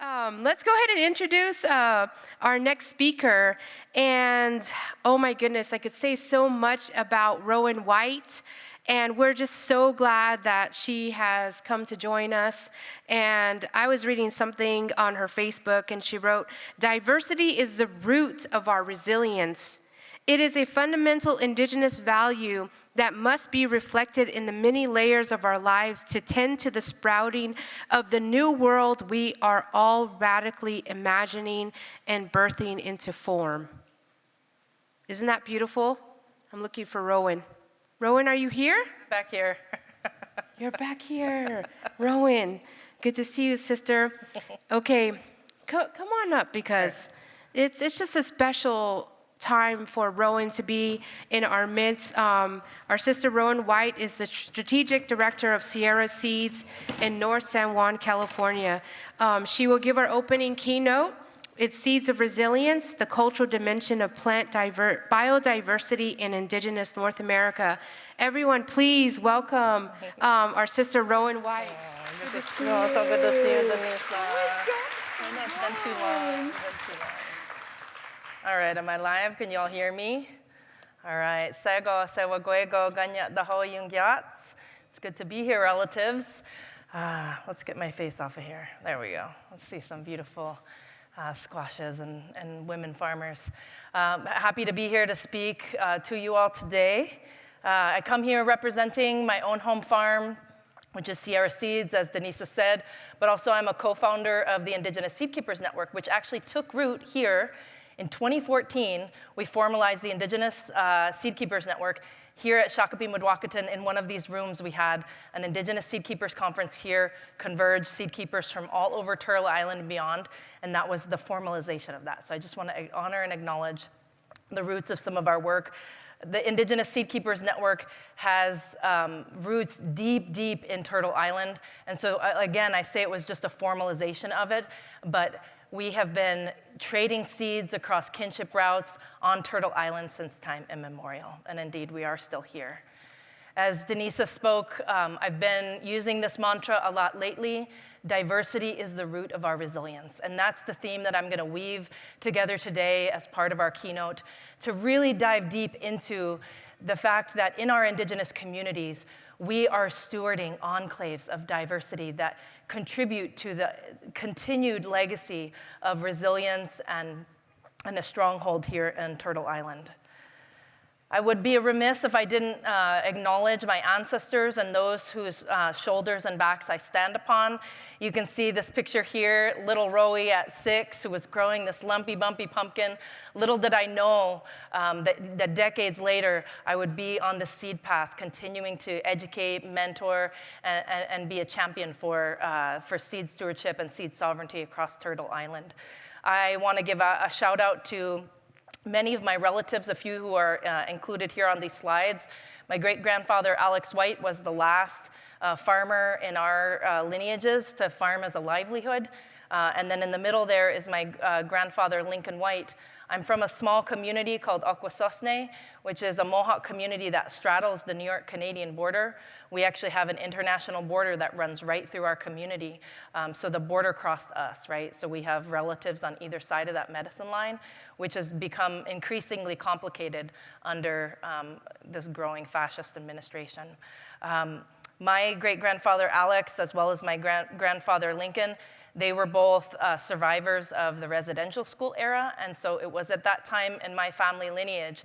Let's go ahead and introduce our next speaker. And oh my goodness, I could say so much about Rowen White. And we're just so glad that she has come to join us. And I was reading something on her Facebook, and she wrote, "Diversity is the root of our resilience. It is a fundamental Indigenous value that must be reflected in the many layers of our lives to tend to the sprouting of the new world we are all radically imagining and birthing into form." Isn't that beautiful? I'm looking for Rowen. Rowen, are you here? Back here. You're back here. Rowen, good to see you, sister. Okay, come on up, because it's just a special time for Rowen to be in our midst. Our sister Rowen White is the Strategic Director of Sierra Seeds in North San Juan, California. She will give our opening keynote. It's Seeds of Resilience, the Cultural Dimension of Plant Biodiversity in Indigenous North America. Everyone, please welcome our sister Rowen White. So good to see you, Denise. It's been too long. All right, am I live? Can you all hear me? All right. It's good to be here, relatives. Let's get my face off of here. There we go. Let's see some beautiful squashes and women farmers. Happy to be here to speak to you all today. I come here representing my own home farm, which is Sierra Seeds, as Denise said, but also I'm a co-founder of the Indigenous Seed Keepers Network, which actually took root here in 2014. We formalized the Indigenous Seed Keepers Network here at Shakopee Mdewakanton. In one of these rooms, we had an Indigenous Seed Keepers Conference here, converged seed keepers from all over Turtle Island and beyond, and that was the formalization of that. So I just want to honor and acknowledge the roots of some of our work. The Indigenous Seed Keepers Network has roots deep in Turtle Island, and so again, I say it was just a formalization of it, but we have been trading seeds across kinship routes on Turtle Island since time immemorial, and indeed, we are still here. As Denise spoke, I've been using this mantra a lot lately. Diversity is the root of our resilience, and that's the theme that I'm gonna weave together today as part of our keynote, to really dive deep into the fact that in our Indigenous communities, we are stewarding enclaves of diversity that contribute to the continued legacy of resilience and a stronghold here in Turtle Island. I would be remiss if I didn't acknowledge my ancestors and those whose shoulders and backs I stand upon. You can see this picture here, little Rowie at 6, who was growing this lumpy, bumpy pumpkin. Little did I know that decades later, I would be on the seed path, continuing to educate, mentor, and be a champion for seed stewardship and seed sovereignty across Turtle Island. I want to give a shout out to many of my relatives, a few who are included here on these slides. My great-grandfather, Alex White, was the last farmer in our lineages to farm as a livelihood. And then in the middle there is my grandfather, Lincoln White. I'm from a small community called Akwesasne, which is a Mohawk community that straddles the New York-Canadian border. We actually have an international border that runs right through our community. So the border crossed us, right? So we have relatives on either side of that medicine line, which has become increasingly complicated under this growing fascist administration. My great-grandfather, Alex, as well as my grandfather, Lincoln, they were both survivors of the residential school era, and so it was at that time in my family lineage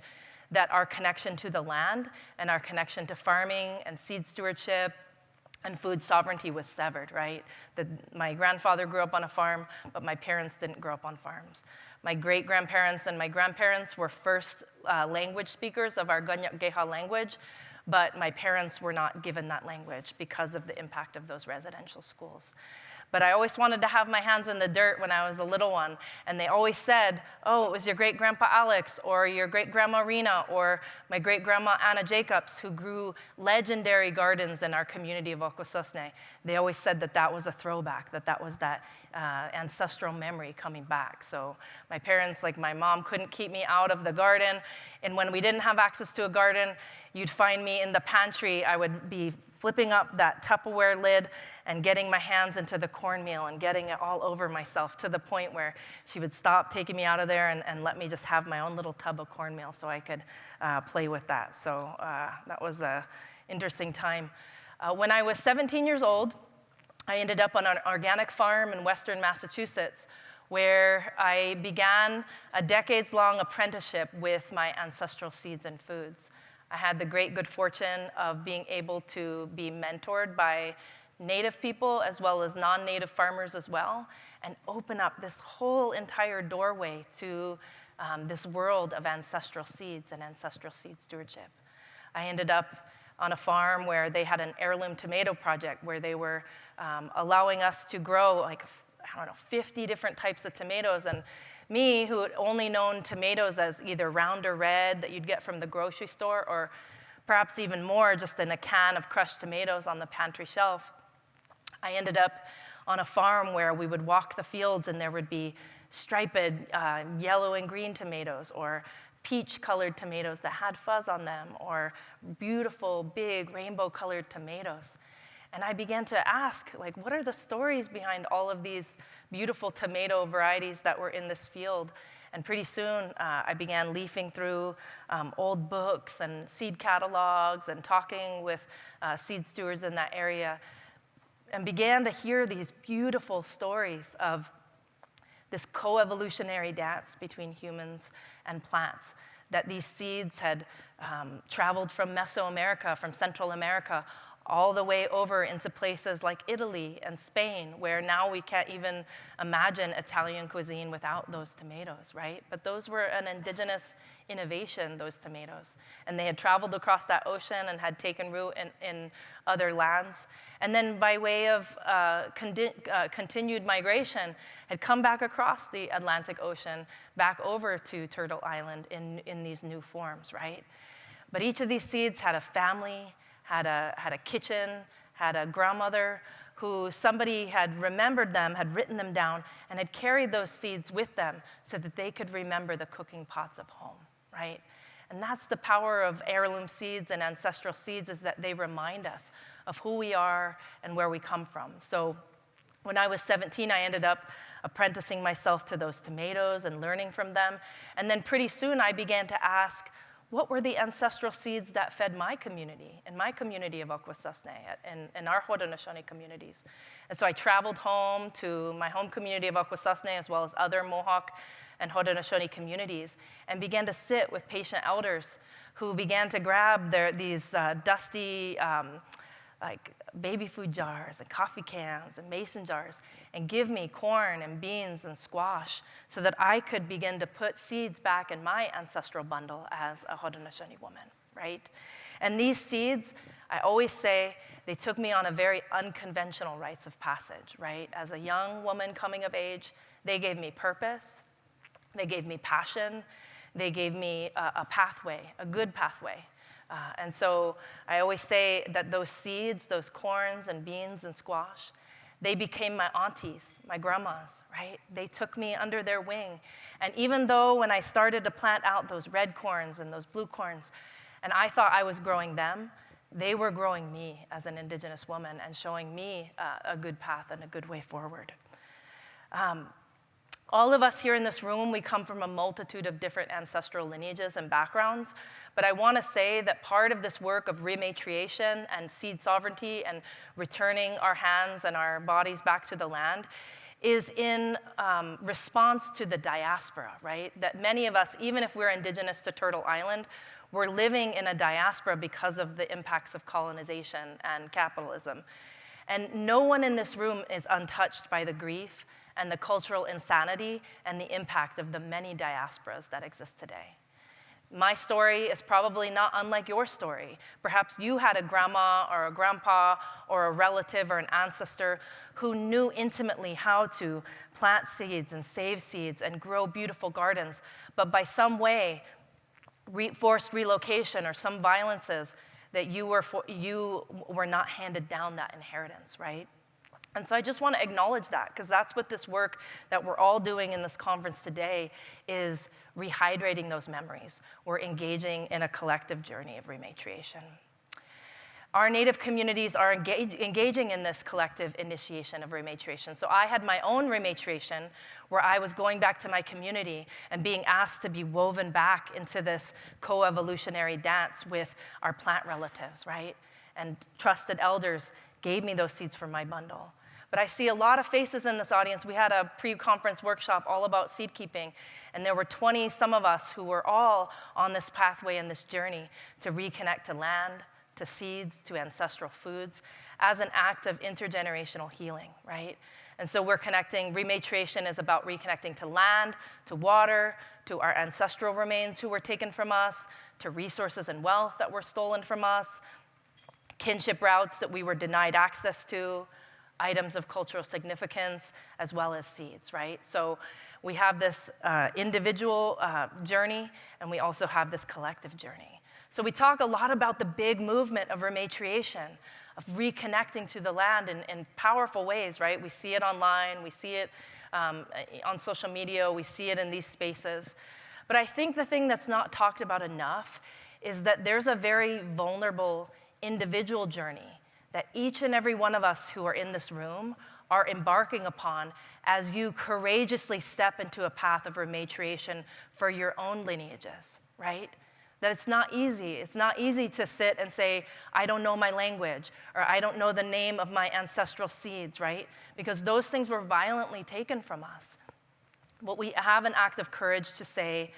that our connection to the land and our connection to farming and seed stewardship and food sovereignty was severed, right? My grandfather grew up on a farm, but my parents didn't grow up on farms. My great-grandparents and my grandparents were first language speakers of our Ganyak-Geha language, but my parents were not given that language because of the impact of those residential schools. But I always wanted to have my hands in the dirt when I was a little one. And they always said, oh, it was your great-grandpa Alex, or your great-grandma Rena, or my great-grandma Anna Jacobs, who grew legendary gardens in our community of Akwesasne. They always said that that was a throwback, that was that ancestral memory coming back. So my parents, like my mom, couldn't keep me out of the garden. And when we didn't have access to a garden, you'd find me in the pantry. I would be flipping up that Tupperware lid and getting my hands into the cornmeal and getting it all over myself, to the point where she would stop taking me out of there and let me just have my own little tub of cornmeal so I could play with that. So that was an interesting time. When I was 17 years old, I ended up on an organic farm in Western Massachusetts, where I began a decades-long apprenticeship with my ancestral seeds and foods. I had the great good fortune of being able to be mentored by Native people as well as non-Native farmers as well, and open up this whole entire doorway to this world of ancestral seeds and ancestral seed stewardship. I ended up on a farm where they had an heirloom tomato project where they were allowing us to grow 50 different types of tomatoes. And me, who had only known tomatoes as either round or red that you'd get from the grocery store, or perhaps even more just in a can of crushed tomatoes on the pantry shelf, I ended up on a farm where we would walk the fields and there would be striped yellow and green tomatoes, or peach-colored tomatoes that had fuzz on them, or beautiful, big, rainbow-colored tomatoes. And I began to ask, what are the stories behind all of these beautiful tomato varieties that were in this field? And pretty soon, I began leafing through old books and seed catalogs and talking with seed stewards in that area, and began to hear these beautiful stories of this co-evolutionary dance between humans and plants, that these seeds had traveled from Mesoamerica, from Central America, all the way over into places like Italy and Spain, where now we can't even imagine Italian cuisine without those tomatoes, right? But those were an indigenous innovation, those tomatoes. And they had traveled across that ocean and had taken root in other lands. And then by way of continued migration, had come back across the Atlantic Ocean, back over to Turtle Island in these new forms, right? But each of these seeds had a family, had a kitchen, had a grandmother who somebody had remembered them, had written them down, and had carried those seeds with them so that they could remember the cooking pots of home, right? And that's the power of heirloom seeds and ancestral seeds, is that they remind us of who we are and where we come from. So when I was 17, I ended up apprenticing myself to those tomatoes and learning from them. And then pretty soon I began to ask, what were the ancestral seeds that fed my community, in my community of Akwesasne, in our Haudenosaunee communities? And so I traveled home to my home community of Akwesasne, as well as other Mohawk and Haudenosaunee communities, and began to sit with patient elders who began to grab these dusty baby food jars and coffee cans and mason jars and give me corn and beans and squash so that I could begin to put seeds back in my ancestral bundle as a Haudenosaunee woman, right? And these seeds, I always say, they took me on a very unconventional rites of passage, right? As a young woman coming of age, they gave me purpose, they gave me passion, they gave me a pathway, a good pathway. And so I always say that those seeds, those corns and beans and squash, they became my aunties, my grandmas, right? They took me under their wing. And even though when I started to plant out those red corns and those blue corns, and I thought I was growing them, they were growing me as an Indigenous woman and showing me a good path and a good way forward. All of us here in this room, we come from a multitude of different ancestral lineages and backgrounds, but I want to say that part of this work of rematriation and seed sovereignty and returning our hands and our bodies back to the land is in response to the diaspora, right? That many of us, even if we're Indigenous to Turtle Island, we're living in a diaspora because of the impacts of colonization and capitalism. And no one in this room is untouched by the grief and the cultural insanity and the impact of the many diasporas that exist today. My story is probably not unlike your story. Perhaps you had a grandma or a grandpa or a relative or an ancestor who knew intimately how to plant seeds and save seeds and grow beautiful gardens, but by some way, forced relocation or some violences, that you were not handed down that inheritance, right? And so I just want to acknowledge that, because that's what this work that we're all doing in this conference today is, rehydrating those memories. We're engaging in a collective journey of rematriation. Our Native communities are engaging in this collective initiation of rematriation. So I had my own rematriation where I was going back to my community and being asked to be woven back into this co-evolutionary dance with our plant relatives, right? And trusted elders gave me those seeds for my bundle. But I see a lot of faces in this audience. We had a pre-conference workshop all about seed keeping, and there were 20 some of us who were all on this pathway and this journey to reconnect to land, to seeds, to ancestral foods, as an act of intergenerational healing, right? And so we're connecting, rematriation is about reconnecting to land, to water, to our ancestral remains who were taken from us, to resources and wealth that were stolen from us, kinship routes that we were denied access to, items of cultural significance, as well as seeds, right? So we have this individual journey, and we also have this collective journey. So we talk a lot about the big movement of rematriation, of reconnecting to the land in powerful ways, right? We see it online, we see it on social media, we see it in these spaces. But I think the thing that's not talked about enough is that there's a very vulnerable individual journey that each and every one of us who are in this room are embarking upon as you courageously step into a path of rematriation for your own lineages, right? That it's not easy. It's not easy to sit and say, I don't know my language, or I don't know the name of my ancestral seeds, right? Because those things were violently taken from us. But we have an act of courage to say,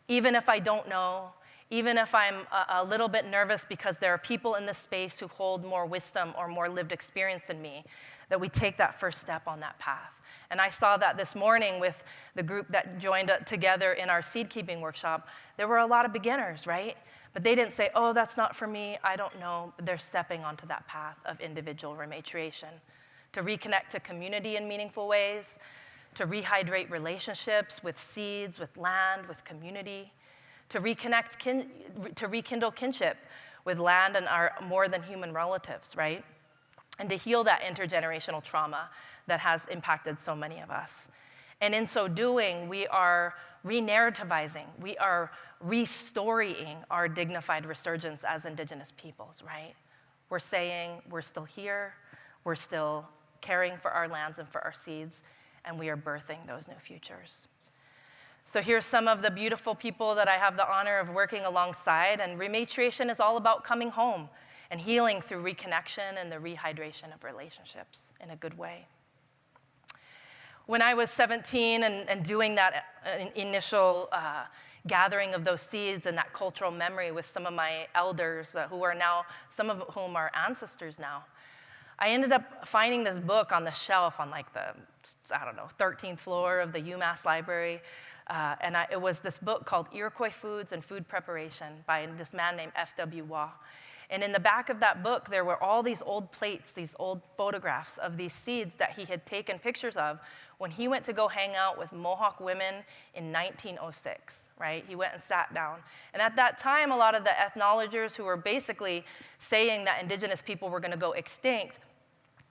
even if I don't know, even if I'm a little bit nervous because there are people in this space who hold more wisdom or more lived experience than me, that we take that first step on that path. And I saw that this morning with the group that joined together in our seed keeping workshop. There were a lot of beginners, right? But they didn't say, oh, that's not for me, I don't know. They're stepping onto that path of individual rematriation, to reconnect to community in meaningful ways, to rehydrate relationships with seeds, with land, with community, to rekindle kinship with land and our more than human relatives, right? And to heal that intergenerational trauma that has impacted so many of us. And in so doing, we are re-narrativizing, we are restoring our dignified resurgence as Indigenous peoples, right? We're saying we're still here, we're still caring for our lands and for our seeds, and we are birthing those new futures. So here's some of the beautiful people that I have the honor of working alongside, and rematriation is all about coming home and healing through reconnection and the rehydration of relationships in a good way. When I was 17 and doing that initial gathering of those seeds and that cultural memory with some of my elders who are now, some of whom are ancestors now, I ended up finding this book on the shelf on like the, 13th floor of the UMass library. It was this book called Iroquois Foods and Food Preparation by this man named F.W. Waugh. And in the back of that book, there were all these old plates, these old photographs of these seeds that he had taken pictures of when he went to go hang out with Mohawk women in 1906, right? He went and sat down. And at that time, a lot of the ethnologers who were basically saying that Indigenous people were going to go extinct,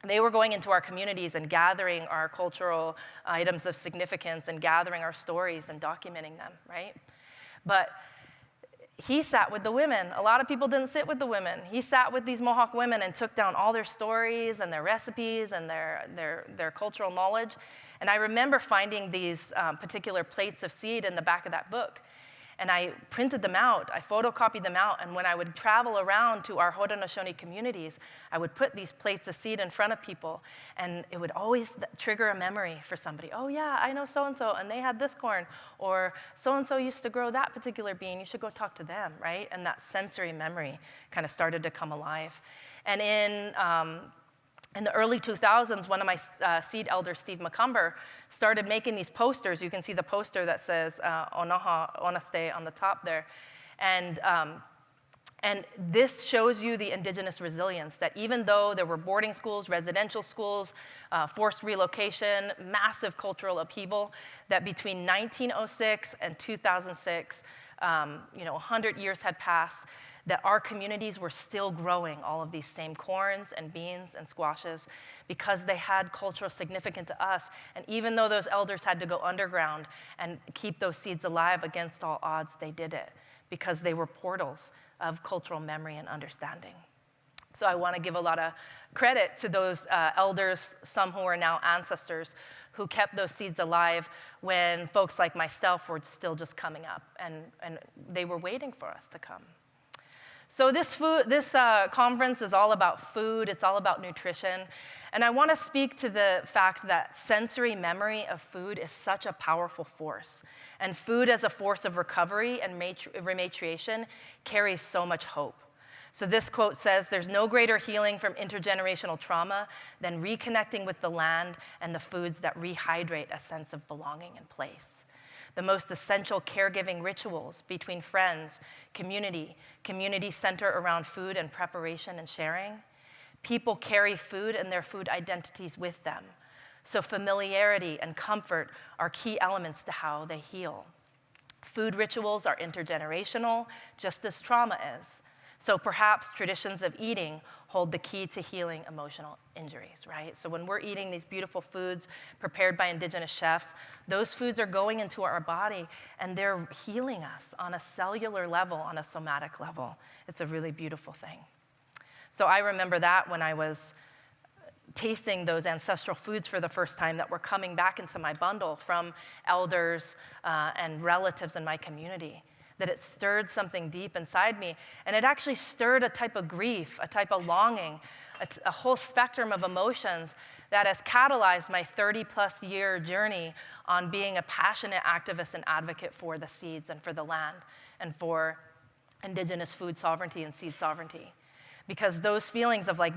they were going into our communities and gathering our cultural items of significance and gathering our stories and documenting them, right? But he sat with the women. A lot of people didn't sit with the women. He sat with these Mohawk women and took down all their stories and their recipes and their cultural knowledge. And I remember finding these particular plates of seed in the back of that book. And I printed them out, I photocopied them out, and when I would travel around to our Haudenosaunee communities, I would put these plates of seed in front of people, and it would always trigger a memory for somebody. Oh yeah, I know so-and-so, and they had this corn, or so-and-so used to grow that particular bean, you should go talk to them, right? And that sensory memory kind of started to come alive. And in the early 2000s, one of my seed elders, Steve McCumber, started making these posters. You can see the poster that says Onaha, Onaste on the top there. And this shows you the Indigenous resilience, that even though there were boarding schools, residential schools, forced relocation, massive cultural upheaval, that between 1906 and 2006, 100 years had passed, that our communities were still growing all of these same corns and beans and squashes because they had cultural significance to us. And even though those elders had to go underground and keep those seeds alive against all odds, they did it because they were portals of cultural memory and understanding. So I want to give a lot of credit to those elders, some who are now ancestors, who kept those seeds alive when folks like myself were still just coming up, and they were waiting for us to come. So this conference is all about food, it's all about nutrition, and I want to speak to the fact that sensory memory of food is such a powerful force, and food as a force of recovery and rematriation carries so much hope. So this quote says, "There's no greater healing from intergenerational trauma than reconnecting with the land and the foods that rehydrate a sense of belonging and place. The most essential caregiving rituals between friends, community center around food and preparation and sharing. People carry food and their food identities with them. So familiarity and comfort are key elements to how they heal. Food rituals are intergenerational, just as trauma is. So perhaps traditions of eating hold the key to healing emotional injuries, right? So when we're eating these beautiful foods prepared by Indigenous chefs, those foods are going into our body and they're healing us on a cellular level, on a somatic level. It's a really beautiful thing. So I remember that when I was tasting those ancestral foods for the first time that were coming back into my bundle from elders and relatives in my community, that it stirred something deep inside me. And it actually stirred a type of grief, a type of longing, a whole spectrum of emotions that has catalyzed my 30-plus year journey on being a passionate activist and advocate for the seeds and for the land and for Indigenous food sovereignty and seed sovereignty. Because those feelings of like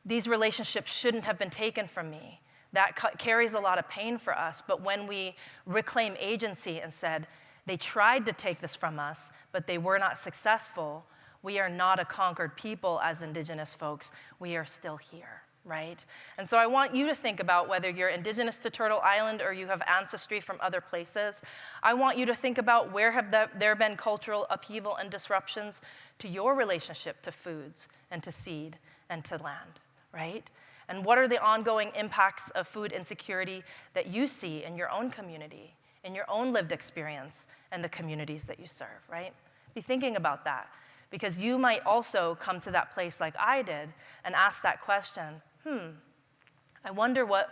these relationships shouldn't have been taken from me, that carries a lot of pain for us. But when we reclaim agency and said, they tried to take this from us, but they were not successful, we are not a conquered people as Indigenous folks. We are still here, right? And so I want you to think about whether you're Indigenous to Turtle Island or you have ancestry from other places. I want you to think about where have there been cultural upheaval and disruptions to your relationship to foods and to seed and to land, right? And what are the ongoing impacts of food insecurity that you see in your own community, in your own lived experience and the communities that you serve, right? Be thinking about that, because you might also come to that place like I did and ask that question, I wonder what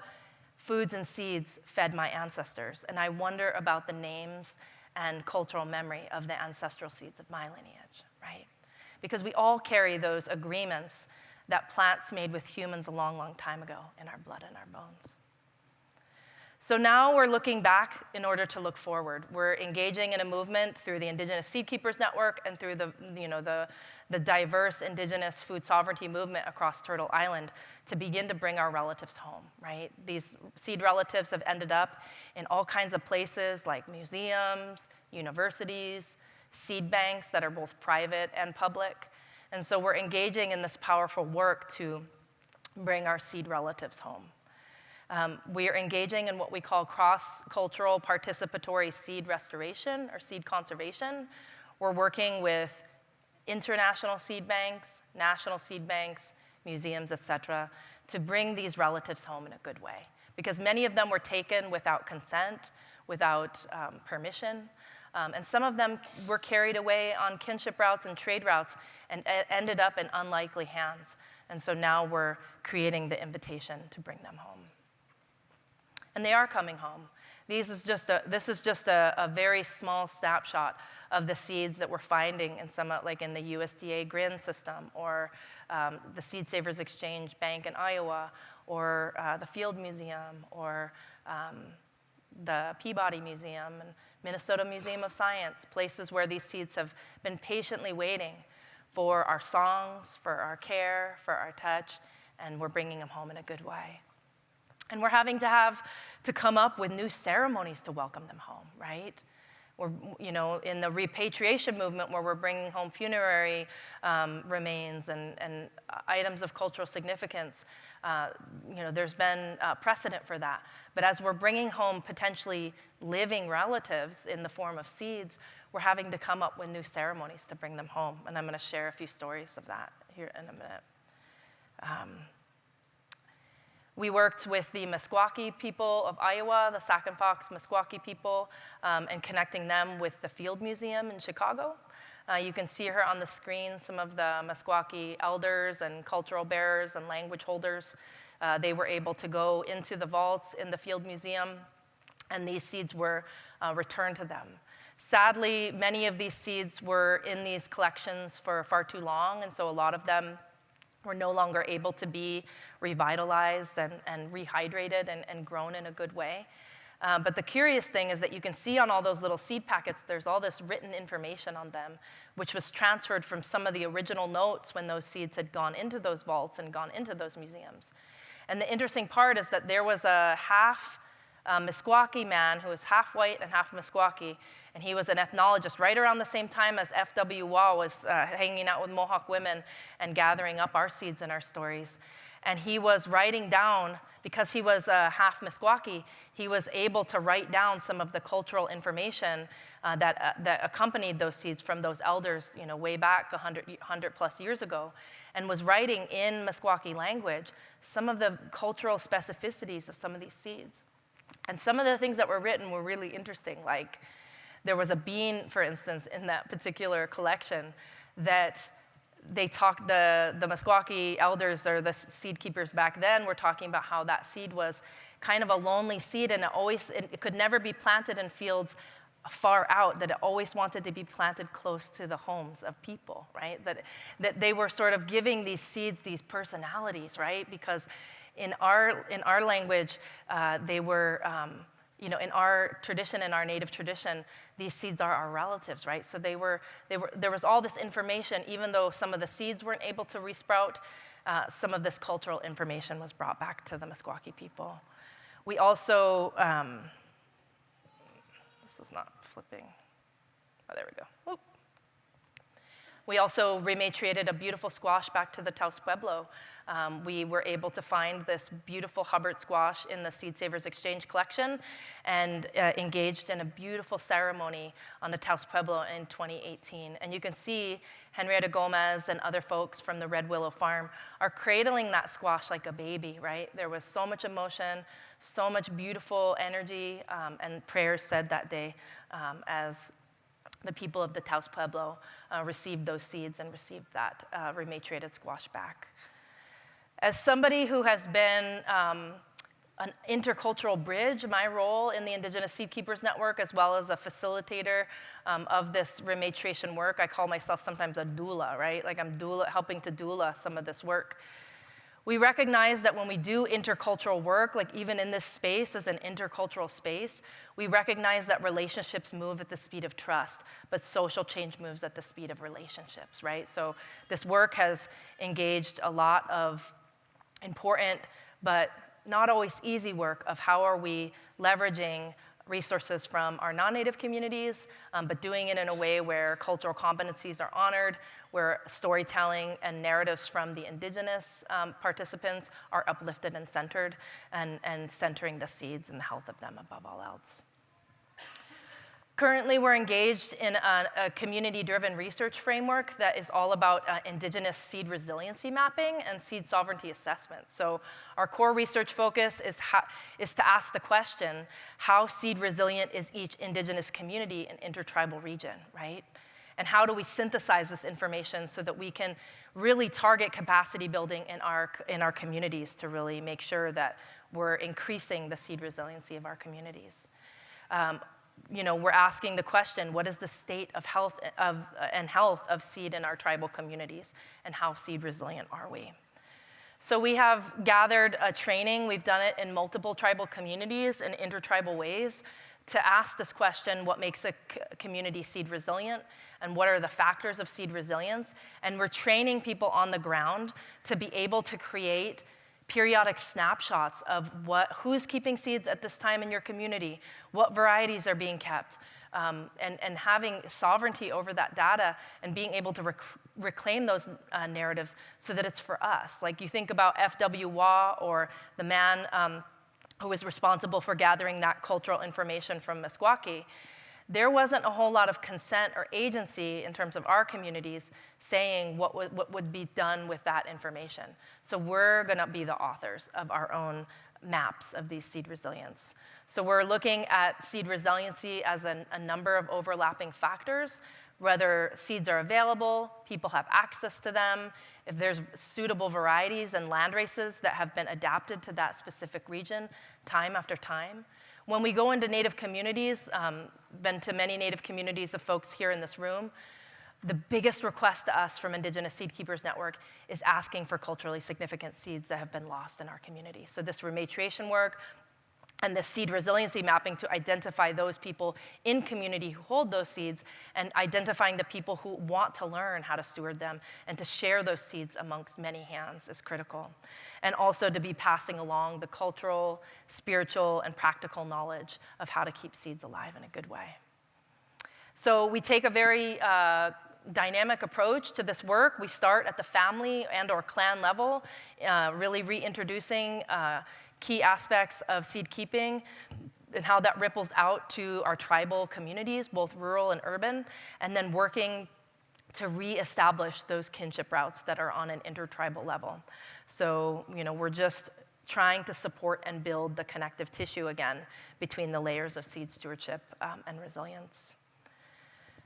foods and seeds fed my ancestors, and I wonder about the names and cultural memory of the ancestral seeds of my lineage, right? Because we all carry those agreements that plants made with humans a long, long time ago in our blood and our bones. So now we're looking back in order to look forward. We're engaging in a movement through the Indigenous Seed Keepers Network and through the diverse Indigenous food sovereignty movement across Turtle Island to begin to bring our relatives home, right? These seed relatives have ended up in all kinds of places like museums, universities, seed banks that are both private and public. And so we're engaging in this powerful work to bring our seed relatives home. We are engaging in what we call cross-cultural participatory seed restoration or seed conservation. We're working with international seed banks, national seed banks, museums, et cetera, to bring these relatives home in a good way. Because many of them were taken without consent, without permission, and some of them were carried away on kinship routes and trade routes and ended up in unlikely hands. And so now we're creating the invitation to bring them home. And they are coming home. This is just a very small snapshot of the seeds that we're finding in some, like in the USDA GRIN system, or the Seed Savers Exchange Bank in Iowa, or the Field Museum, or the Peabody Museum, and Minnesota Museum of Science, places where these seeds have been patiently waiting for our songs, for our care, for our touch, and we're bringing them home in a good way. And we're having to come up with new ceremonies to welcome them home, right? We're, in the repatriation movement where we're bringing home funerary remains and items of cultural significance, there's been precedent for that. But as we're bringing home potentially living relatives in the form of seeds, we're having to come up with new ceremonies to bring them home. And I'm going to share a few stories of that here in a minute. We worked with the Meskwaki people of Iowa, the Sac and Fox Meskwaki people, and connecting them with the Field Museum in Chicago. You can see her on the screen, some of the Meskwaki elders and cultural bearers and language holders. They were able to go into the vaults in the Field Museum, and these seeds were returned to them. Sadly, many of these seeds were in these collections for far too long, and so a lot of them were no longer able to be revitalized and rehydrated and grown in a good way. But the curious thing is that you can see on all those little seed packets, there's all this written information on them, which was transferred from some of the original notes when those seeds had gone into those vaults and gone into those museums. And the interesting part is that there was a half Meskwaki man who was half white and half Meskwaki, and he was an ethnologist right around the same time as F.W. Waugh was hanging out with Mohawk women and gathering up our seeds and our stories. And he was writing down, because he was half Meskwaki, he was able to write down some of the cultural information that accompanied those seeds from those elders, way back 100 plus years ago, and was writing in Meskwaki language some of the cultural specificities of some of these seeds. And some of the things that were written were really interesting. Like, there was a bean, for instance, in that particular collection that they talked, the Meskwaki elders or the seed keepers back then were talking about how that seed was kind of a lonely seed, and it could never be planted in fields far out, that it always wanted to be planted close to the homes of people, right? That they were sort of giving these seeds these personalities, right? Because in our language, they were, in our tradition, in our native tradition, these seeds are our relatives, right? So there was all this information, even though some of the seeds weren't able to resprout, some of this cultural information was brought back to the Meskwaki people. We also, this is not flipping. Oh, there we go. Oop. We also rematriated a beautiful squash back to the Taos Pueblo. We were able to find this beautiful Hubbard squash in the Seed Savers Exchange collection and engaged in a beautiful ceremony on the Taos Pueblo in 2018. And you can see Henrietta Gomez and other folks from the Red Willow Farm are cradling that squash like a baby, right? There was so much emotion, so much beautiful energy, and prayers said that day as the people of the Taos Pueblo received those seeds and received that rematriated squash back. As somebody who has been an intercultural bridge, my role in the Indigenous Seed Keepers Network, as well as a facilitator of this rematriation work, I call myself sometimes a doula, right? Like I'm helping to doula some of this work. We recognize that when we do intercultural work, like even in this space as an intercultural space, we recognize that relationships move at the speed of trust, but social change moves at the speed of relationships, right? So this work has engaged a lot of important, but not always easy work of how are we leveraging resources from our non-Native communities, but doing it in a way where cultural competencies are honored, where storytelling and narratives from the Indigenous participants are uplifted and centered, and centering the seeds and the health of them above all else. Currently, we're engaged in a community-driven research framework that is all about Indigenous seed resiliency mapping and seed sovereignty assessment. So our core research focus is to ask the question, how seed resilient is each Indigenous community and intertribal region, right? And how do we synthesize this information so that we can really target capacity building in our communities to really make sure that we're increasing the seed resiliency of our communities? We're asking the question, what is the state of health of seed in our tribal communities, and how seed resilient are we? So we have gathered a training. We've done it in multiple tribal communities in intertribal ways to ask this question, what makes a community seed resilient, and what are the factors of seed resilience? And we're training people on the ground to be able to create periodic snapshots of who's keeping seeds at this time in your community, what varieties are being kept, and having sovereignty over that data and being able to reclaim those narratives so that it's for us. Like you think about F.W. Waugh or the man who was responsible for gathering that cultural information from Meskwaki. There wasn't a whole lot of consent or agency in terms of our communities saying what would be done with that information. So we're gonna be the authors of our own maps of these seed resilience. So we're looking at seed resiliency as a number of overlapping factors, whether seeds are available, people have access to them, if there's suitable varieties and land races that have been adapted to that specific region time after time. When we go into Native communities, been to many Native communities of folks here in this room, the biggest request to us from Indigenous Seed Keepers Network is asking for culturally significant seeds that have been lost in our community. So this rematriation work and the seed resiliency mapping to identify those people in community who hold those seeds and identifying the people who want to learn how to steward them and to share those seeds amongst many hands is critical. And also to be passing along the cultural, spiritual, and practical knowledge of how to keep seeds alive in a good way. So we take a very dynamic approach to this work. We start at the family and/or clan level, really reintroducing key aspects of seed keeping and how that ripples out to our tribal communities, both rural and urban, and then working to reestablish those kinship routes that are on an intertribal level. So, we're just trying to support and build the connective tissue again between the layers of seed stewardship and resilience.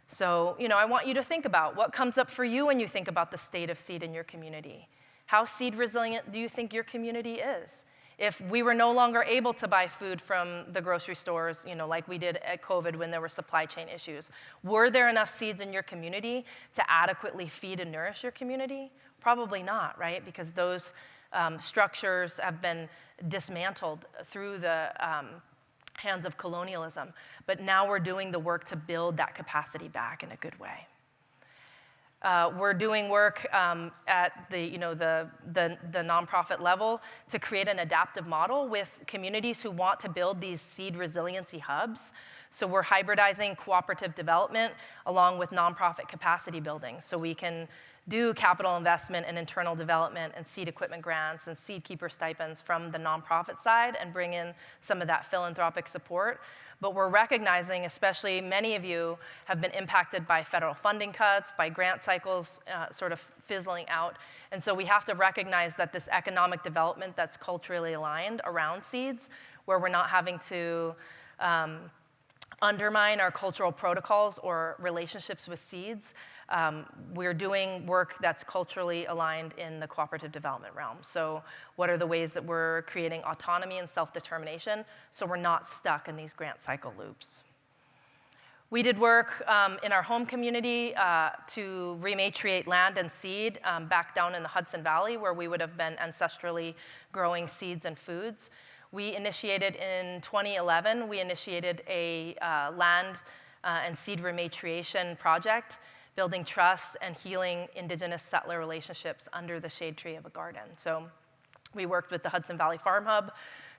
So, I want you to think about what comes up for you when you think about the state of seed in your community. How seed resilient do you think your community is? If we were no longer able to buy food from the grocery stores, like we did at COVID when there were supply chain issues, were there enough seeds in your community to adequately feed and nourish your community? Probably not, right? Because those structures have been dismantled through the hands of colonialism. But now we're doing the work to build that capacity back in a good way. We're doing work at the nonprofit level to create an adaptive model with communities who want to build these seed resiliency hubs. So we're hybridizing cooperative development along with nonprofit capacity building. So we can do capital investment and internal development and seed equipment grants and seed keeper stipends from the nonprofit side and bring in some of that philanthropic support. But we're recognizing, especially many of you have been impacted by federal funding cuts, by grant cycles sort of fizzling out. And so we have to recognize that this economic development that's culturally aligned around seeds, where we're not having to undermine our cultural protocols or relationships with seeds, we're doing work that's culturally aligned in the cooperative development realm. So what are the ways that we're creating autonomy and self-determination so we're not stuck in these grant cycle loops? We did work in our home community to rematriate land and seed back down in the Hudson Valley, where we would have been ancestrally growing seeds and foods. We initiated in 2011, we initiated a land and seed rematriation project, building trust and healing Indigenous settler relationships under the shade tree of a garden. So we worked with the Hudson Valley Farm Hub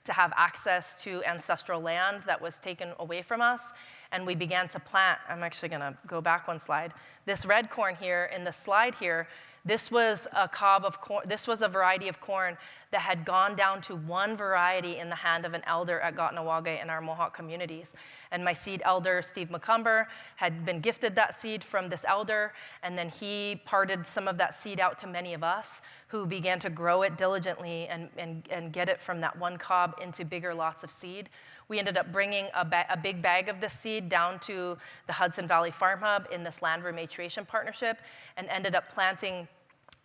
to have access to ancestral land that was taken away from us, and we began to plant. I'm actually gonna go back one slide. This red corn here in the slide here, this was a cob of corn. This was a variety of corn that had gone down to one variety in the hand of an elder at Gotnawaga in our Mohawk communities. And my seed elder, Steve McCumber, had been gifted that seed from this elder, and then he parted some of that seed out to many of us who began to grow it diligently and get it from that one cob into bigger lots of seed. We ended up bringing a big bag of this seed down to the Hudson Valley Farm Hub in this land rematriation partnership and ended up planting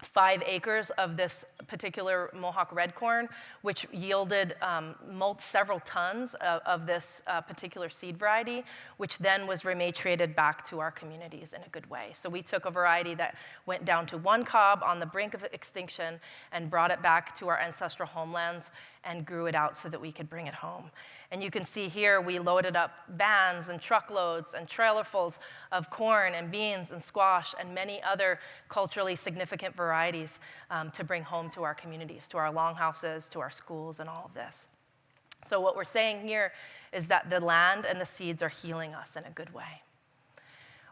5 acres of this particular Mohawk red corn, which yielded several tons of this particular seed variety, which then was rematriated back to our communities in a good way. So we took a variety that went down to one cob on the brink of extinction and brought it back to our ancestral homelands and grew it out so that we could bring it home. And you can see here we loaded up vans and truckloads and trailerfuls of corn and beans and squash and many other culturally significant varieties to bring home to our communities, to our longhouses, to our schools, and all of this. So what we're saying here is that the land and the seeds are healing us in a good way.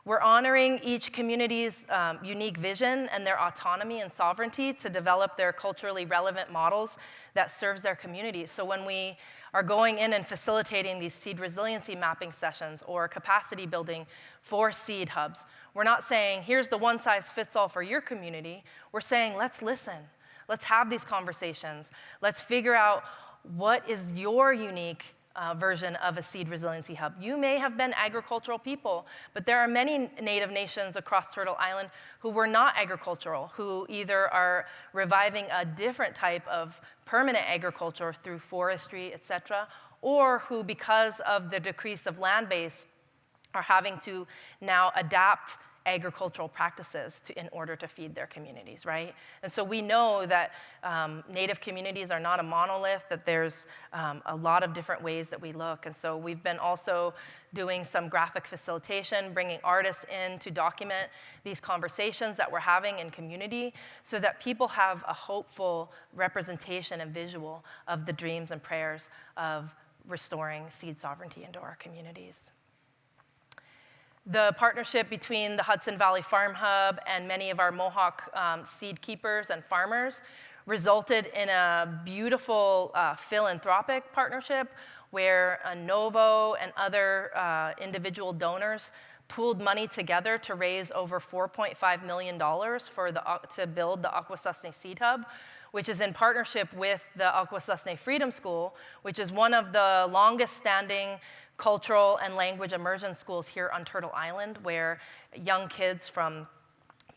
We're honoring each community's unique vision and their autonomy and sovereignty to develop their culturally relevant models that serves their communities. So when we are going in and facilitating these seed resiliency mapping sessions or capacity building for seed hubs, we're not saying, here's the one size fits all for your community. We're saying, let's listen. Let's have these conversations. Let's figure out what is your unique version of a seed resiliency hub. You may have been agricultural people, but there are many Native nations across Turtle Island who were not agricultural, who either are reviving a different type of permanent agriculture through forestry, et cetera, or who, because of the decrease of land base, are having to now adapt agricultural practices in order to feed their communities, right? And so we know that Native communities are not a monolith, that there's a lot of different ways that we look. And so we've been also doing some graphic facilitation, bringing artists in to document these conversations that we're having in community so that people have a hopeful representation and visual of the dreams and prayers of restoring seed sovereignty into our communities. The partnership between the Hudson Valley Farm Hub and many of our Mohawk seed keepers and farmers resulted in a beautiful philanthropic partnership where Novo and other individual donors pooled money together to raise over $4.5 million to build the Akwesasne Seed Hub, which is in partnership with the Akwesasne Freedom School, which is one of the longest standing cultural and language immersion schools here on Turtle Island, where young kids from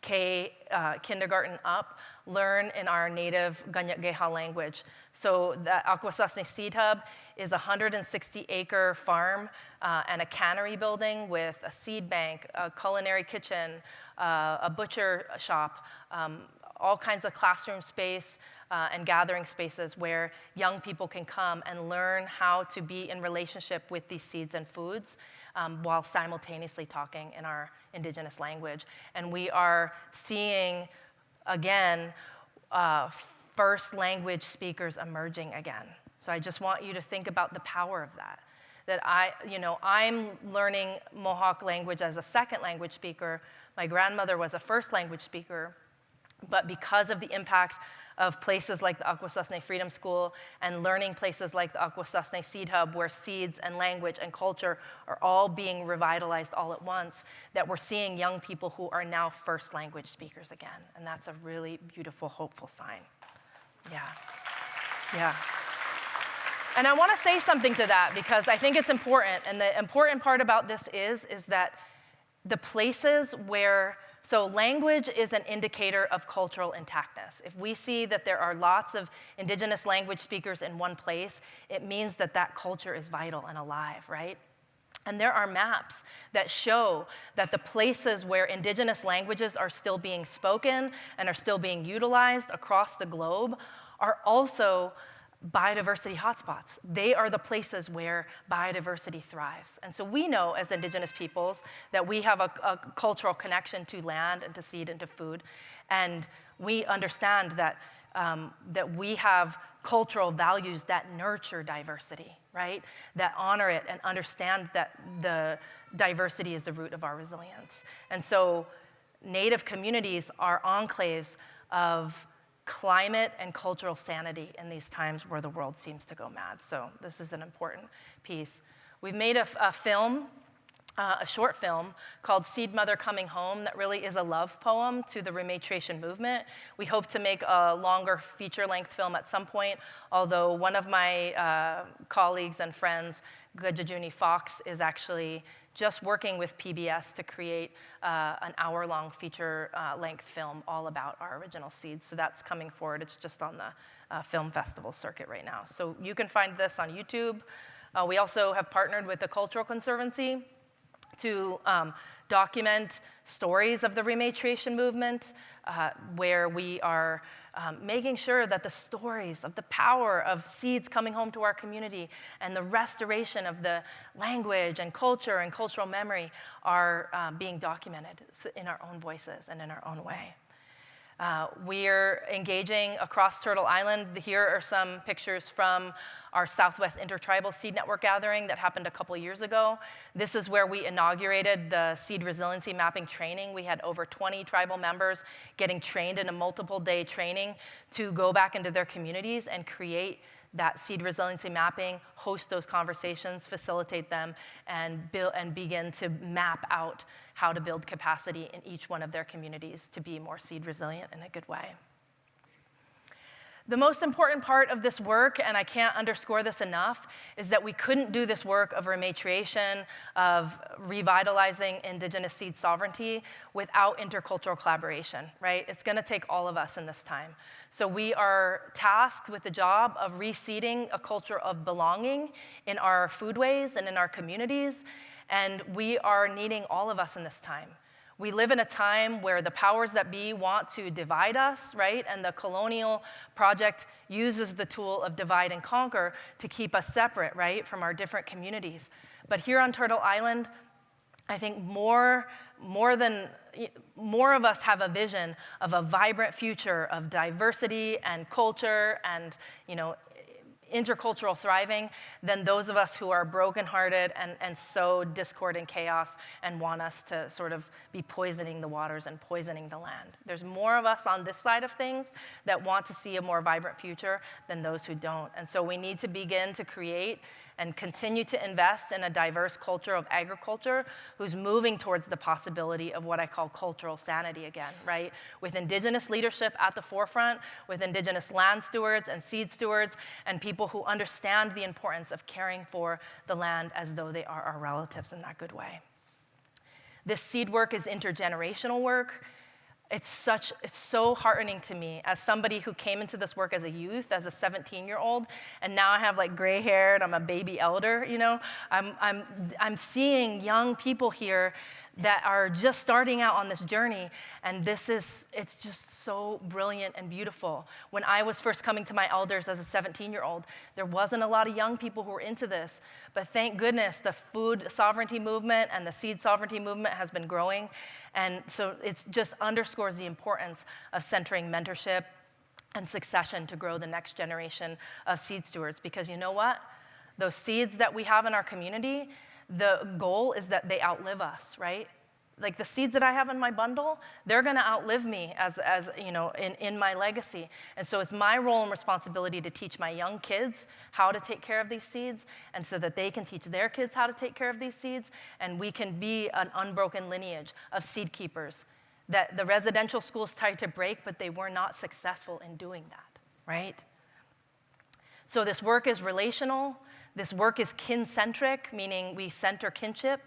kindergarten up learn in our native Ganyatgeha language. So the Akwesasne Seed Hub is a 160-acre farm and a cannery building with a seed bank, a culinary kitchen, a butcher shop, all kinds of classroom space and gathering spaces where young people can come and learn how to be in relationship with these seeds and foods while simultaneously talking in our Indigenous language. And we are seeing, again, first language speakers emerging again. So I just want you to think about the power of that. That I'm learning Mohawk language as a second language speaker. My grandmother was a first language speaker. But because of the impact of places like the Akwesasne Freedom School and learning places like the Akwesasne Seed Hub, where seeds and language and culture are all being revitalized all at once, that we're seeing young people who are now first language speakers again. And that's a really beautiful, hopeful sign. Yeah. And I want to say something to that because I think it's important. And the important part about this is that the places where So language is an indicator of cultural intactness. If we see that there are lots of Indigenous language speakers in one place, it means that that culture is vital and alive, right? And there are maps that show that the places where Indigenous languages are still being spoken and are still being utilized across the globe are also biodiversity hotspots. They are the places where biodiversity thrives. And so we know as Indigenous peoples that we have a cultural connection to land and to seed and to food. And we understand that, that we have cultural values that nurture diversity, right? That honor it and understand that the diversity is the root of our resilience. And so Native communities are enclaves of climate and cultural sanity in these times where the world seems to go mad. So this is an important piece. We've made a film, a short film called Seed Mother Coming Home that really is a love poem to the rematriation movement. We hope to make a longer feature-length film at some point, although one of my colleagues and friends, Gajajuni Fox, is actually just working with PBS to create an hour-long feature-length film all about our original seeds. So that's coming forward. It's just on the film festival circuit right now. So you can find this on YouTube. We also have partnered with the Cultural Conservancy to document stories of the rematriation movement, where we are making sure that the stories of the power of seeds coming home to our community and the restoration of the language and culture and cultural memory are being documented in our own voices and in our own way. We're engaging across Turtle Island. Here are some pictures from our Southwest Intertribal Seed Network gathering that happened a couple years ago. This is where we inaugurated the seed resiliency mapping training. We had over 20 tribal members getting trained in a multiple-day training to go back into their communities and create that seed resiliency mapping, host those conversations, facilitate them, and begin to map out how to build capacity in each one of their communities to be more seed resilient in a good way. The most important part of this work, and I can't underscore this enough, is that we couldn't do this work of rematriation, of revitalizing indigenous seed sovereignty without intercultural collaboration, right? It's gonna take all of us in this time. So we are tasked with the job of reseeding a culture of belonging in our foodways and in our communities, and we are needing all of us in this time. We live in a time where the powers that be want to divide us, right? And the colonial project uses the tool of divide and conquer to keep us separate, right, from our different communities. But here on Turtle Island, I think more of us have a vision of a vibrant future of diversity and culture and, intercultural thriving than those of us who are brokenhearted and sow discord and chaos and want us to sort of be poisoning the waters and poisoning the land. There's more of us on this side of things that want to see a more vibrant future than those who don't. And so we need to begin to create and continue to invest in a diverse culture of agriculture who's moving towards the possibility of what I call cultural sanity again, right? With indigenous leadership at the forefront, with indigenous land stewards and seed stewards, and people who understand the importance of caring for the land as though they are our relatives in that good way. This seed work is intergenerational work. It's so heartening to me as somebody who came into this work as a youth, as a 17-year-old, and now I have like gray hair and I'm a baby elder, I'm seeing young people here that are just starting out on this journey, and it's just so brilliant and beautiful. When I was first coming to my elders as a 17-year-old, there wasn't a lot of young people who were into this, but thank goodness the food sovereignty movement and the seed sovereignty movement has been growing, and so it just underscores the importance of centering mentorship and succession to grow the next generation of seed stewards, because you know what? Those seeds that we have in our community, the goal is that they outlive us, right? Like the seeds that I have in my bundle, they're gonna outlive me as in my legacy. And so it's my role and responsibility to teach my young kids how to take care of these seeds, and so that they can teach their kids how to take care of these seeds, and we can be an unbroken lineage of seed keepers that the residential schools tried to break, but they were not successful in doing that, right? So this work is relational. This work is kin-centric, meaning we center kinship.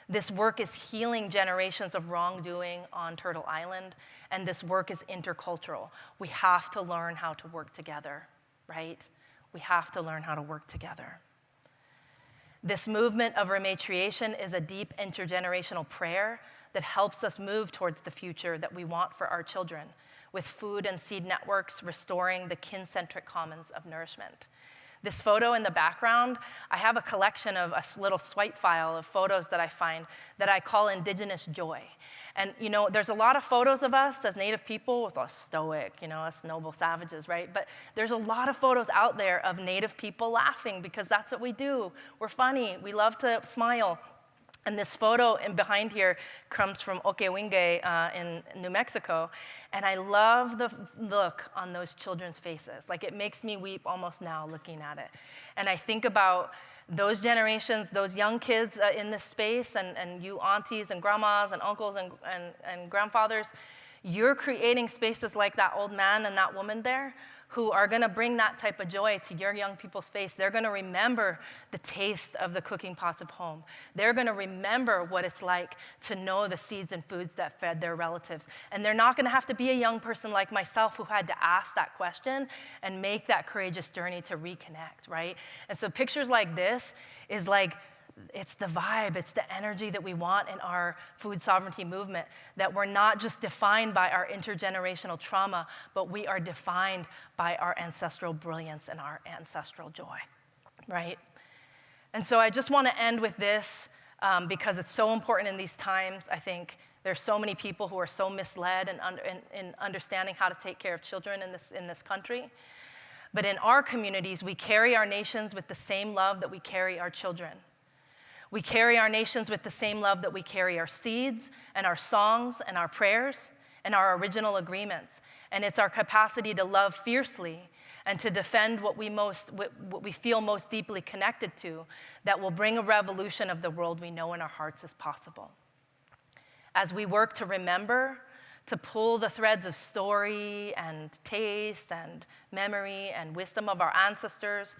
This work is healing generations of wrongdoing on Turtle Island, and this work is intercultural. We have to learn how to work together, right? We have to learn how to work together. This movement of rematriation is a deep intergenerational prayer that helps us move towards the future that we want for our children, with food and seed networks restoring the kin-centric commons of nourishment. This photo in the background, I have a collection of a little swipe file of photos that I find that I call Indigenous joy. And there's a lot of photos of us as Native people with us stoic, us noble savages, right? But there's a lot of photos out there of Native people laughing, because that's what we do. We're funny, we love to smile. And this photo behind here comes from Okewinge in New Mexico. And I love the look on those children's faces. Like, it makes me weep almost now looking at it. And I think about those generations, those young kids in this space, and you aunties and grandmas and uncles and grandfathers, you're creating spaces like that old man and that woman there, who are gonna bring that type of joy to your young people's face. They're gonna remember the taste of the cooking pots of home. They're gonna remember what it's like to know the seeds and foods that fed their relatives. And they're not gonna have to be a young person like myself who had to ask that question and make that courageous journey to reconnect, right? And so pictures like this is like, it's the vibe, it's the energy that we want in our food sovereignty movement, that we're not just defined by our intergenerational trauma, but we are defined by our ancestral brilliance and our ancestral joy, right? And so I just want to end with this because it's so important in these times. I think there's so many people who are so misled in understanding how to take care of children in this country. But in our communities, we carry our nations with the same love that we carry our children. We carry our nations with the same love that we carry our seeds and our songs and our prayers and our original agreements. And it's our capacity to love fiercely and to defend what we feel most deeply connected to that will bring a revolution of the world we know in our hearts is possible. As we work to remember, to pull the threads of story and taste and memory and wisdom of our ancestors,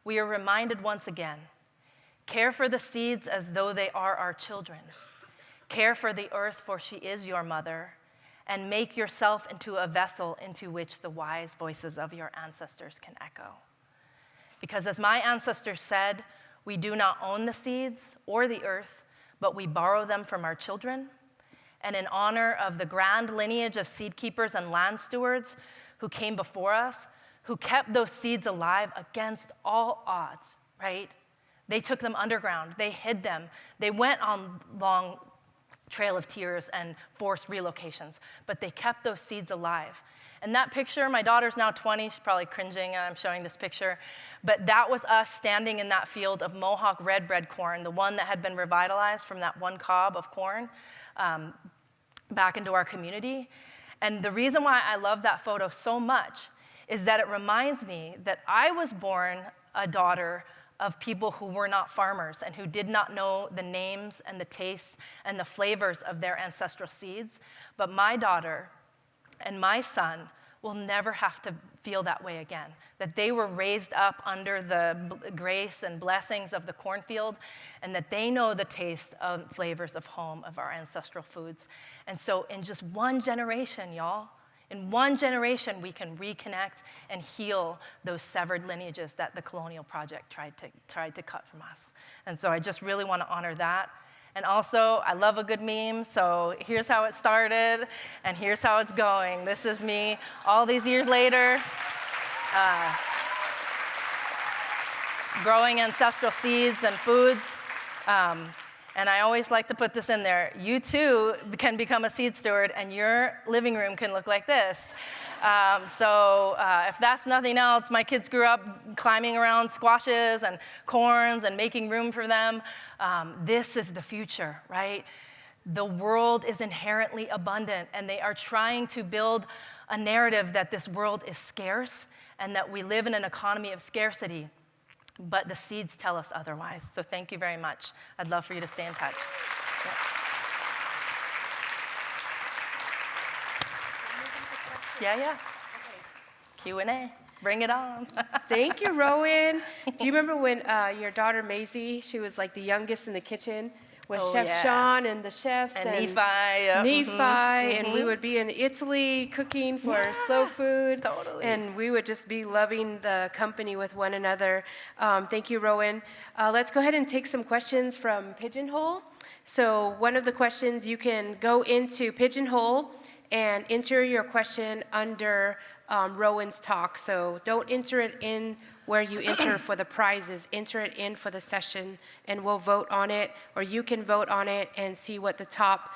we are reminded once again, care for the seeds as though they are our children. Care for the earth, for she is your mother, and make yourself into a vessel into which the wise voices of your ancestors can echo. Because as my ancestors said, we do not own the seeds or the earth, but we borrow them from our children. And in honor of the grand lineage of seed keepers and land stewards who came before us, who kept those seeds alive against all odds, right? They took them underground, they hid them, they went on long trail of tears and forced relocations, but they kept those seeds alive. And that picture, my daughter's now 20, she's probably cringing and I'm showing this picture, but that was us standing in that field of Mohawk red bread corn, the one that had been revitalized from that one cob of corn back into our community. And the reason why I love that photo so much is that it reminds me that I was born a daughter of people who were not farmers and who did not know the names and the tastes and the flavors of their ancestral seeds. But my daughter and my son will never have to feel that way again, that they were raised up under the grace and blessings of the cornfield, and that they know the taste of flavors of home, of our ancestral foods. And so in just one generation, y'all, in one generation, we can reconnect and heal those severed lineages that the colonial project tried to cut from us. And so I just really want to honor that. And also, I love a good meme, so here's how it started, and here's how it's going. This is me all these years later, growing ancestral seeds and foods. And I always like to put this in there. You too can become a seed steward and your living room can look like this. If that's nothing else, my kids grew up climbing around squashes and corns and making room for them. This is the future, right? The world is inherently abundant and they are trying to build a narrative that this world is scarce and that we live in an economy of scarcity. But the seeds tell us otherwise. So thank you very much. I'd love for you to stay in touch. Yeah. Q&A. Bring it on. Thank you, Rowen. Do you remember when your daughter Maisie, she was like the youngest in the kitchen with Chef Sean and the chefs and Nephi, and we would be in Italy cooking for slow food. Totally. And we would just be loving the company with one another. Thank you, Rowen. Let's go ahead and take some questions from Pigeonhole. So one of the questions, you can go into Pigeonhole and enter your question under Rowen's talk. So don't enter it in where you enter for the prizes. Enter it in for the session, and we'll vote on it, or you can vote on it and see what the top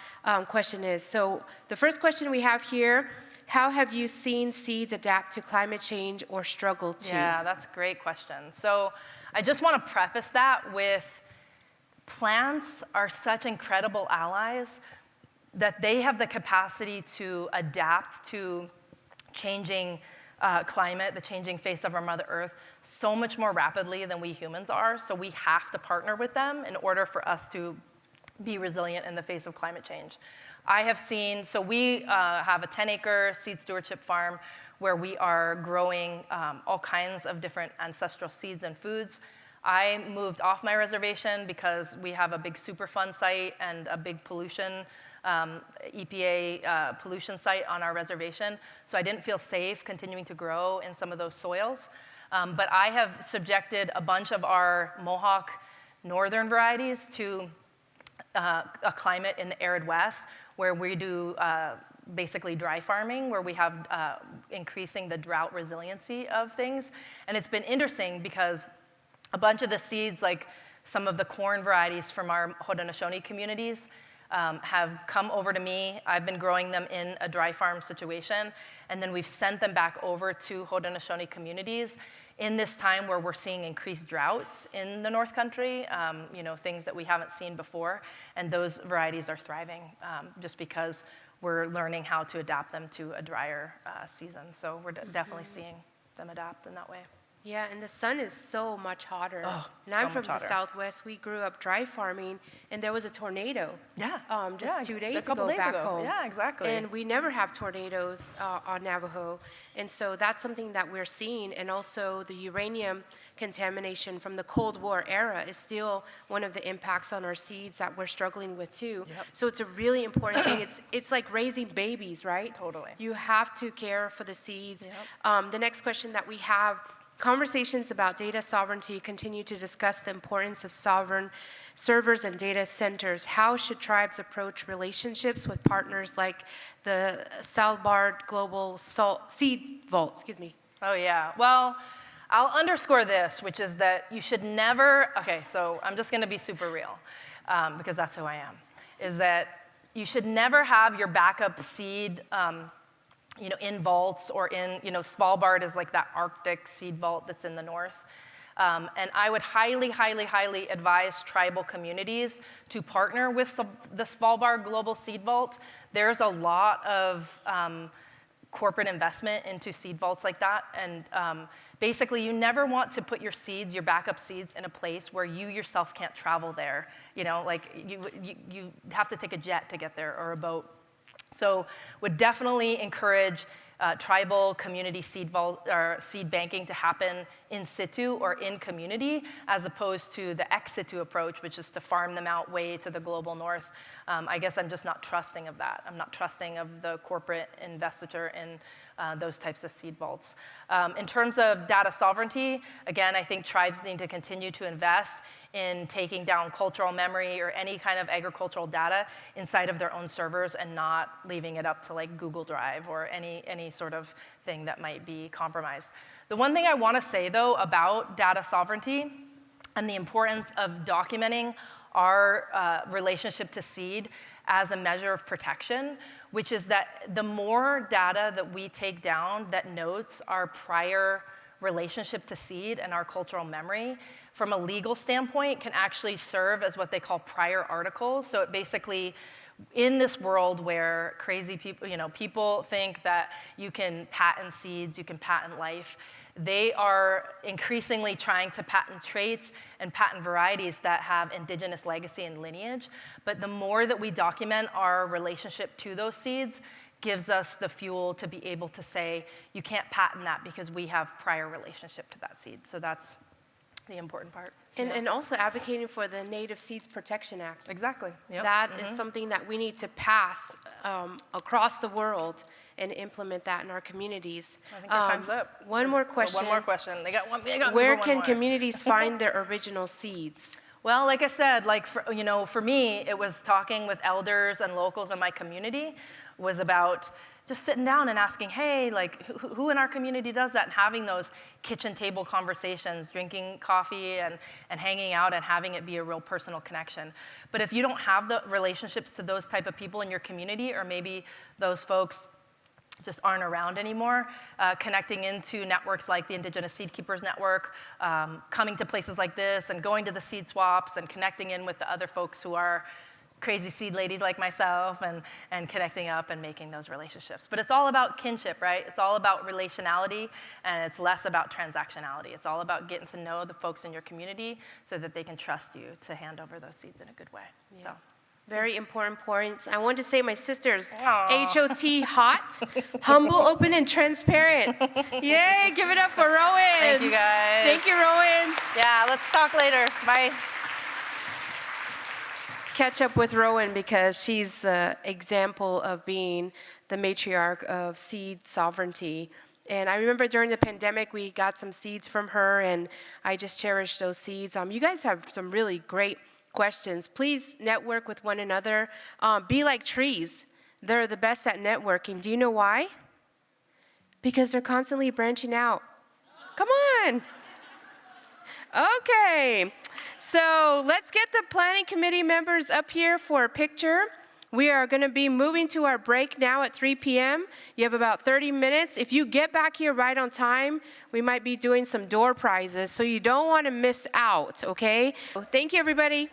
question is. So the first question we have here, how have you seen seeds adapt to climate change or struggle to? Yeah, that's a great question. So I just want to preface that with plants are such incredible allies that they have the capacity to adapt to changing climate, the changing face of our Mother Earth, so much more rapidly than we humans are. So we have to partner with them in order for us to be resilient in the face of climate change. I have seen, so we have a 10-acre seed stewardship farm where we are growing all kinds of different ancestral seeds and foods. I moved off my reservation because we have a big Superfund site and a big pollution EPA pollution site on our reservation, so I didn't feel safe continuing to grow in some of those soils. But I have subjected a bunch of our Mohawk northern varieties to a climate in the arid west where we do basically dry farming, where we have increasing the drought resiliency of things. And it's been interesting because a bunch of the seeds, like some of the corn varieties from our Haudenosaunee communities, have come over to me. I've been growing them in a dry farm situation, and then we've sent them back over to Haudenosaunee communities in this time where we're seeing increased droughts in the North Country, things that we haven't seen before, and those varieties are thriving just because we're learning how to adapt them to a drier season. So we're definitely seeing them adapt in that way. Yeah, and the sun is so much hotter. Oh, and I'm so from much the hotter. Southwest. We grew up dry farming, and there was a tornado. Yeah. Just 2 days a couple ago days back ago. home. Yeah, exactly. And we never have tornadoes on Navajo, and so that's something that we're seeing. And also, the uranium contamination from the Cold War era is still one of the impacts on our seeds that we're struggling with too. Yep. So it's a really important thing. It's like raising babies, right? Totally. You have to care for the seeds. Yep. The next question that we have. Conversations about data sovereignty continue to discuss the importance of sovereign servers and data centers. How should tribes approach relationships with partners like the Svalbard Global Seed Vault? Excuse me. Oh, yeah. Well, I'll underscore this, which is that you should never, okay, so I'm just going to be super real because that's who I am, is that you should never have your backup seed in vaults or in, Svalbard is like that Arctic seed vault that's in the north. And I would highly, highly, highly advise tribal communities to partner with the Svalbard Global Seed Vault. There's a lot of corporate investment into seed vaults like that. And basically, you never want to put your seeds, your backup seeds, in a place where you yourself can't travel there. Like you have to take a jet to get there or a boat. So would definitely encourage tribal community seed vault or seed banking to happen in situ or in community, as opposed to the ex situ approach, which is to farm them out way to the global north. I guess I'm just not trusting of that. I'm not trusting of the corporate investiture in those types of seed vaults. In terms of data sovereignty, again, I think tribes need to continue to invest in taking down cultural memory or any kind of agricultural data inside of their own servers and not leaving it up to like Google Drive or any sort of thing that might be compromised. The one thing I want to say, though, about data sovereignty and the importance of documenting our relationship to seed as a measure of protection, which is that the more data that we take down that notes our prior relationship to seed and our cultural memory, from a legal standpoint, can actually serve as what they call prior articles. So it basically, in this world where crazy people, people think that you can patent seeds, you can patent life, they are increasingly trying to patent traits and patent varieties that have indigenous legacy and lineage. But the more that we document our relationship to those seeds gives us the fuel to be able to say, you can't patent that because we have prior relationship to that seed. So that's the important part. And also advocating for the Native Seeds Protection Act. Exactly. Yep. That is something that we need to pass across the world and implement that in our communities. I think our time's up. One more question. One more question. They got one. Where one can more. communities find their original seeds? Well, like I said, for me, it was talking with elders and locals in my community was about just sitting down and asking, hey, like who in our community does that? And having those kitchen table conversations, drinking coffee and hanging out and having it be a real personal connection. But if you don't have the relationships to those type of people in your community, or maybe those folks just aren't around anymore, connecting into networks like the Indigenous Seed Keepers Network, coming to places like this and going to the seed swaps and connecting in with the other folks who are crazy seed ladies like myself and connecting up and making those relationships. But it's all about kinship, right? It's all about relationality, and it's less about transactionality. It's all about getting to know the folks in your community so that they can trust you to hand over those seeds in a good way. Yeah. So. Very important points. I want to say my sisters, Aww. HOT, hot, humble, open, and transparent. Yay, give it up for Rowen. Thank you, guys. Thank you, Rowen. Yeah, let's talk later. Bye. Catch up with Rowen because she's the example of being the matriarch of seed sovereignty. And I remember during the pandemic, we got some seeds from her, and I just cherished those seeds. You guys have some really great questions. Please network with one another. Be like trees. They're the best at networking. Do you know why? Because they're constantly branching out. Come on. Okay. So let's get the planning committee members up here for a picture. We are going to be moving to our break now at 3 p.m. You have about 30 minutes. If you get back here right on time, we might be doing some door prizes, so you don't want to miss out, okay? Thank you, everybody.